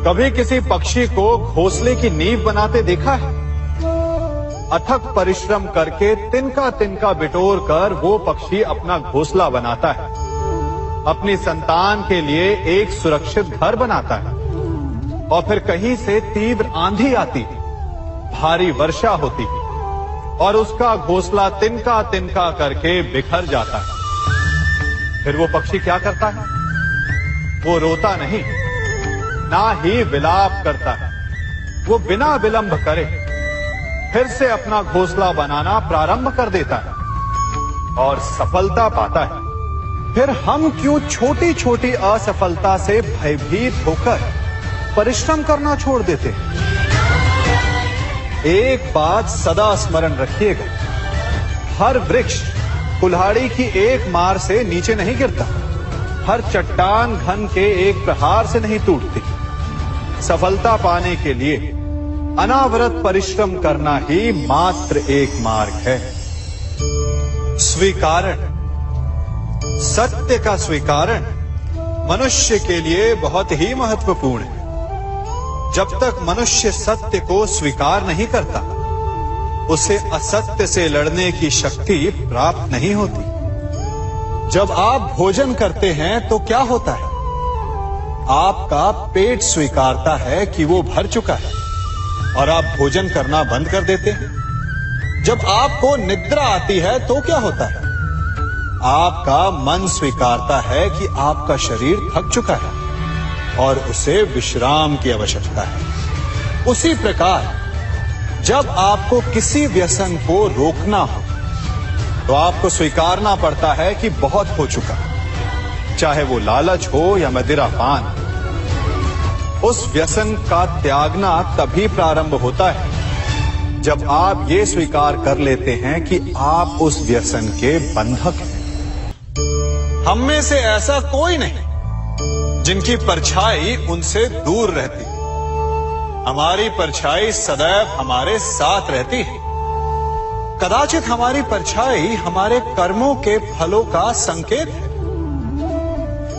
कभी किसी पक्षी को घोंसले की नींव बनाते देखा है? अथक परिश्रम करके तिनका तिनका बिटोर कर वो पक्षी अपना घोंसला बनाता है, अपनी संतान के लिए एक सुरक्षित घर बनाता है। और फिर कहीं से तीव्र आंधी आती है, भारी वर्षा होती है और उसका घोंसला तिनका तिनका करके बिखर जाता है। फिर वो पक्षी क्या करता है? वो रोता नहीं, ना ही विलाप करता है। वो बिना विलंब करे फिर से अपना घोंसला बनाना प्रारंभ कर देता है और सफलता पाता है। फिर हम क्यों छोटी छोटी असफलता से भयभीत होकर परिश्रम करना छोड़ देते हैं? एक बात सदा स्मरण रखिएगा, हर वृक्ष कुल्हाड़ी की एक मार से नीचे नहीं गिरता, हर चट्टान घन के एक प्रहार से नहीं टूटती। सफलता पाने के लिए अनावरत परिश्रम करना ही मात्र एक मार्ग है। स्वीकारण, सत्य का स्वीकारण मनुष्य के लिए बहुत ही महत्वपूर्ण है। जब तक मनुष्य सत्य को स्वीकार नहीं करता, उसे असत्य से लड़ने की शक्ति प्राप्त नहीं होती। जब आप भोजन करते हैं तो क्या होता है? आपका पेट स्वीकारता है कि वो भर चुका है और आप भोजन करना बंद कर देते हैं। जब आपको निद्रा आती है तो क्या होता है? आपका मन स्वीकारता है कि आपका शरीर थक चुका है और उसे विश्राम की आवश्यकता है। उसी प्रकार जब आपको किसी व्यसन को रोकना हो तो आपको स्वीकारना पड़ता है कि बहुत हो चुका, चाहे वो लालच हो या मदिरापान। उस व्यसन का त्यागना तभी प्रारंभ होता है जब आप ये स्वीकार कर लेते हैं कि आप उस व्यसन के बंधक हैं। हम में से ऐसा कोई नहीं जिनकी परछाई उनसे दूर रहती। हमारी परछाई सदैव हमारे साथ रहती है। कदाचित हमारी परछाई हमारे कर्मों के फलों का संकेत है।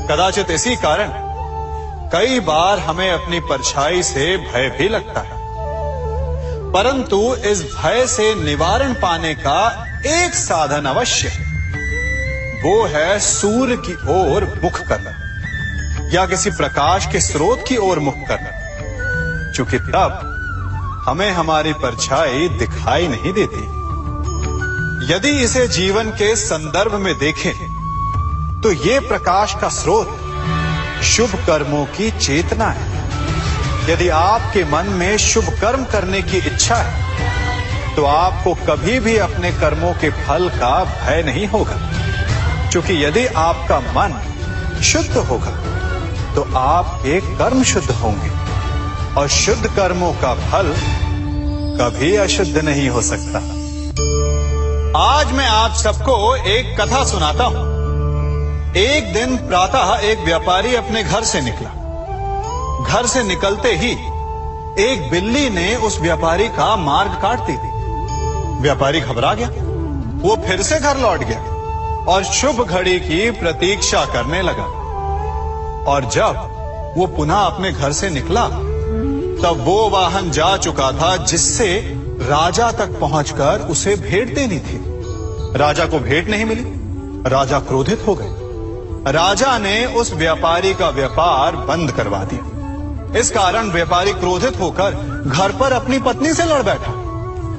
कदाचित इसी कारण कई बार हमें अपनी परछाई से भय भी लगता है, परंतु इस भय से निवारण पाने का एक साधन अवश्य है। वो है सूर्य की ओर मुख करना या किसी प्रकाश के स्रोत की ओर मुख करना, क्योंकि तब हमें हमारी परछाई दिखाई नहीं देती। यदि इसे जीवन के संदर्भ में देखें तो ये प्रकाश का स्रोत शुभ कर्मों की चेतना है। यदि आपके मन में शुभ कर्म करने की इच्छा है तो आपको कभी भी अपने कर्मों के फल का भय नहीं होगा, क्योंकि यदि आपका मन शुद्ध होगा तो आपके कर्म शुद्ध होंगे और शुद्ध कर्मों का फल कभी अशुद्ध नहीं हो सकता। आज मैं आप सबको एक कथा सुनाता हूं। एक दिन प्रातः एक व्यापारी अपने घर से निकला। घर से निकलते ही एक बिल्ली ने उस व्यापारी का मार्ग काट दी। व्यापारी घबरा गया। वो फिर से घर लौट गया और शुभ घड़ी की प्रतीक्षा करने लगा। और जब वो पुनः अपने घर से निकला तब वो वाहन जा चुका था जिससे राजा तक पहुंचकर उसे भेंट देनी थी। राजा को भेंट नहीं मिली। राजा क्रोधित हो गए। राजा ने उस व्यापारी का व्यापार बंद करवा दिया। इस कारण व्यापारी क्रोधित होकर घर पर अपनी पत्नी से लड़ बैठा।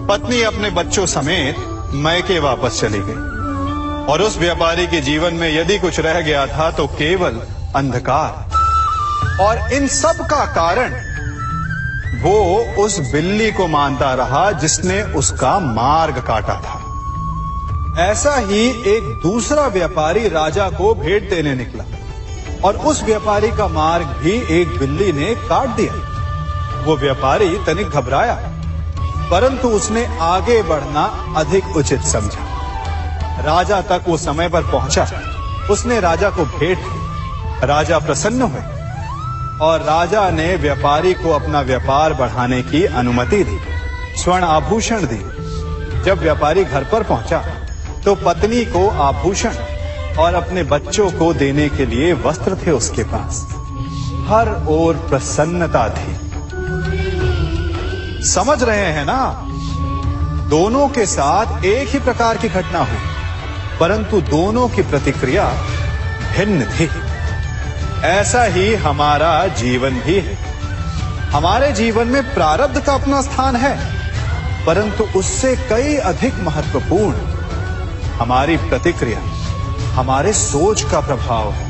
पत्नी अपने बच्चों समेत मैके वापस चली गई और उस व्यापारी के जीवन में यदि कुछ रह गया था तो केवल अंधकार। और इन सब का कारण वो उस बिल्ली को मानता रहा जिसने उसका मार्ग काटा था। ऐसा ही एक दूसरा व्यापारी राजा को भेंट देने निकला और उस व्यापारी का मार्ग भी एक बिल्ली ने काट दिया। वो व्यापारी तनिक घबराया, परंतु उसने आगे बढ़ना अधिक उचित समझा। राजा तक वो समय पर पहुंचा। उसने राजा को भेंट दी। राजा प्रसन्न हुए और राजा ने व्यापारी को अपना व्यापार बढ़ाने की अनुमति दी, स्वर्ण आभूषण दी। जब व्यापारी घर पर पहुंचा तो पत्नी को आभूषण और अपने बच्चों को देने के लिए वस्त्र थे उसके पास। हर ओर प्रसन्नता थी। समझ रहे हैं ना, दोनों के साथ एक ही प्रकार की घटना हुई, परंतु दोनों की प्रतिक्रिया भिन्न थी। ऐसा ही हमारा जीवन भी है। हमारे जीवन में प्रारब्ध का अपना स्थान है, परंतु उससे कई अधिक महत्वपूर्ण हमारी प्रतिक्रिया, हमारे सोच का प्रभाव है।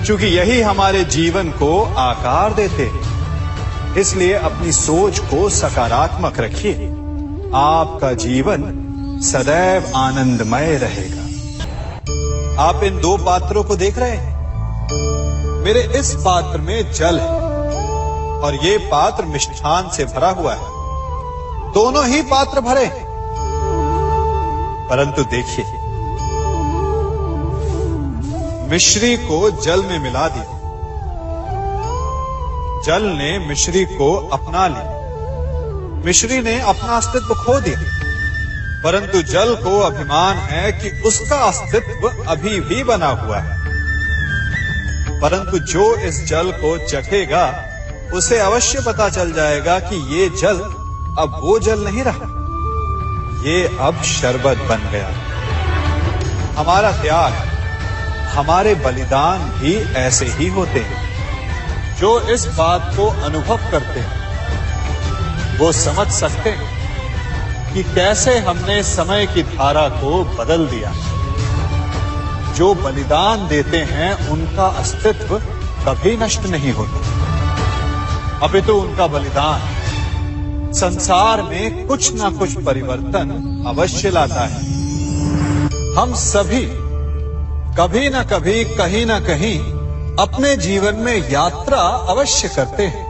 क्योंकि यही हमारे जीवन को आकार देते हैं, इसलिए अपनी सोच को सकारात्मक रखिए। आपका जीवन सदैव आनंदमय रहेगा। आप इन दो पात्रों को देख रहे हैं। मेरे इस पात्र में जल है और ये पात्र मिष्ठान से भरा हुआ है। दोनों ही पात्र भरे हैं, परंतु देखिए, मिश्री को जल में मिला दिया, जल ने मिश्री को अपना लिया, मिश्री ने अपना अस्तित्व खो दिया, परंतु जल को अभिमान है कि उसका अस्तित्व अभी भी बना हुआ है। परंतु जो इस जल को चखेगा उसे अवश्य पता चल जाएगा कि ये जल अब वो जल नहीं रहा, ये अब शरबत बन गया। हमारा त्याग, हमारे बलिदान भी ऐसे ही होते हैं। जो इस बात को अनुभव करते हैं वो समझ सकते हैं कि कैसे हमने समय की धारा को बदल दिया। जो बलिदान देते हैं उनका अस्तित्व कभी नष्ट नहीं होता, अपितु उनका बलिदान संसार में कुछ ना कुछ परिवर्तन अवश्य लाता है। हम सभी कभी ना कभी, कहीं ना कहीं अपने जीवन में यात्रा अवश्य करते हैं।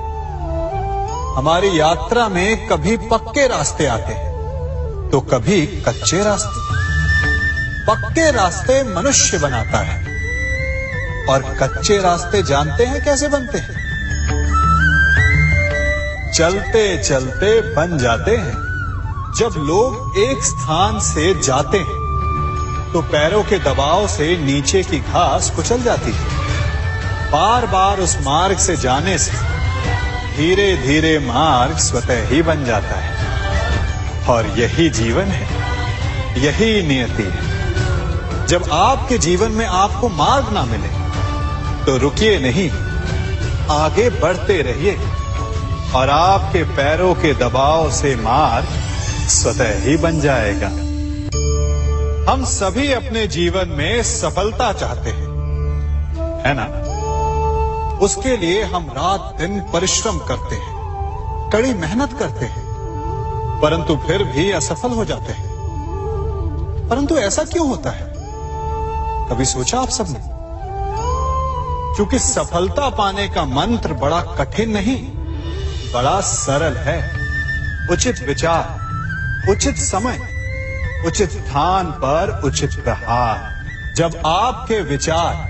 हमारी यात्रा में कभी पक्के रास्ते आते हैं तो कभी कच्चे रास्ते। पक्के रास्ते मनुष्य बनाता है और कच्चे रास्ते जानते हैं कैसे बनते हैं? चलते चलते बन जाते हैं। जब लोग एक स्थान से जाते हैं तो पैरों के दबाव से नीचे की घास कुचल जाती है। बार बार उस मार्ग से जाने से धीरे धीरे मार्ग स्वतः ही बन जाता है। और यही जीवन है, यही नियति है। जब आपके जीवन में आपको मार्ग ना मिले तो रुकिए नहीं, आगे बढ़ते रहिए और आपके पैरों के दबाव से मार्ग स्वतः ही बन जाएगा। हम सभी अपने जीवन में सफलता चाहते हैं, है ना? उसके लिए हम रात दिन परिश्रम करते हैं, कड़ी मेहनत करते हैं, परंतु फिर भी असफल हो जाते हैं। परंतु ऐसा क्यों होता है? कभी सोचा आप सबने? क्योंकि सफलता पाने का मंत्र बड़ा कठिन नहीं, बड़ा सरल है। उचित विचार, उचित समय, उचित स्थान पर उचित प्रहार। जब आपके विचार,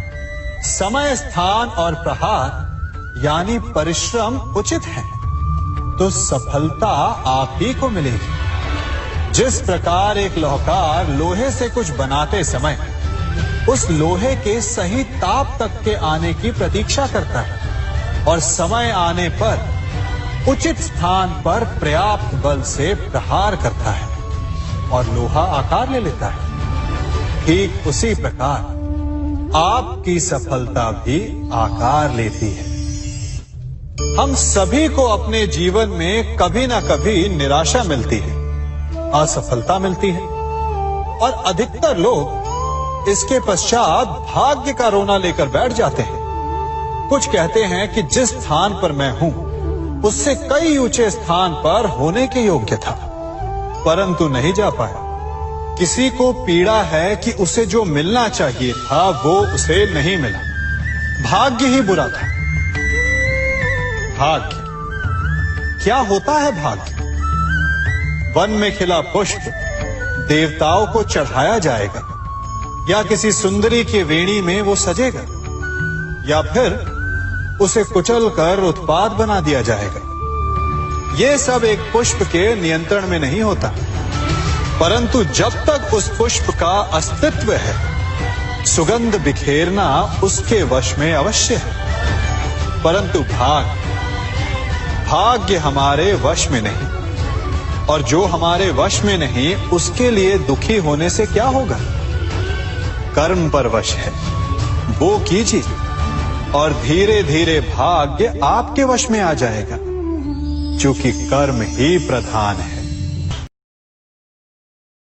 समय, स्थान और प्रहार यानी परिश्रम उचित है तो सफलता आप ही को मिलेगी। जिस प्रकार एक लोहार लोहे से कुछ बनाते समय उस लोहे के सही ताप तक के आने की प्रतीक्षा करता है और समय आने पर उचित स्थान पर पर्याप्त बल से प्रहार करता है और लोहा आकार ले लेता है, ठीक उसी प्रकार आपकी सफलता भी आकार लेती है। हम सभी को अपने जीवन में कभी ना कभी निराशा मिलती है, असफलता मिलती है और अधिकतर लोग इसके पश्चात भाग्य का रोना लेकर बैठ जाते हैं। कुछ कहते हैं कि जिस स्थान पर मैं हूं उससे कई ऊंचे स्थान पर होने के योग्य था, परंतु नहीं जा पाया। किसी को पीड़ा है कि उसे जो मिलना चाहिए था वो उसे नहीं मिला, भाग्य ही बुरा था। भाग्य क्या होता है? भाग्य वन में खिला पुष्प देवताओं को चढ़ाया जाएगा या किसी सुंदरी की वेणी में वो सजेगा या फिर उसे कुचल कर उत्पाद बना दिया जाएगा। ये सब एक पुष्प के नियंत्रण में नहीं होता, परंतु जब तक उस पुष्प का अस्तित्व है सुगंध बिखेरना उसके वश में अवश्य है। परंतु भाग्य हमारे वश में नहीं, और जो हमारे वश में नहीं उसके लिए दुखी होने से क्या होगा। कर्म पर वश है, वो कीजिए और धीरे धीरे भाग्य आपके वश में आ जाएगा, क्योंकि कर्म ही प्रधान है।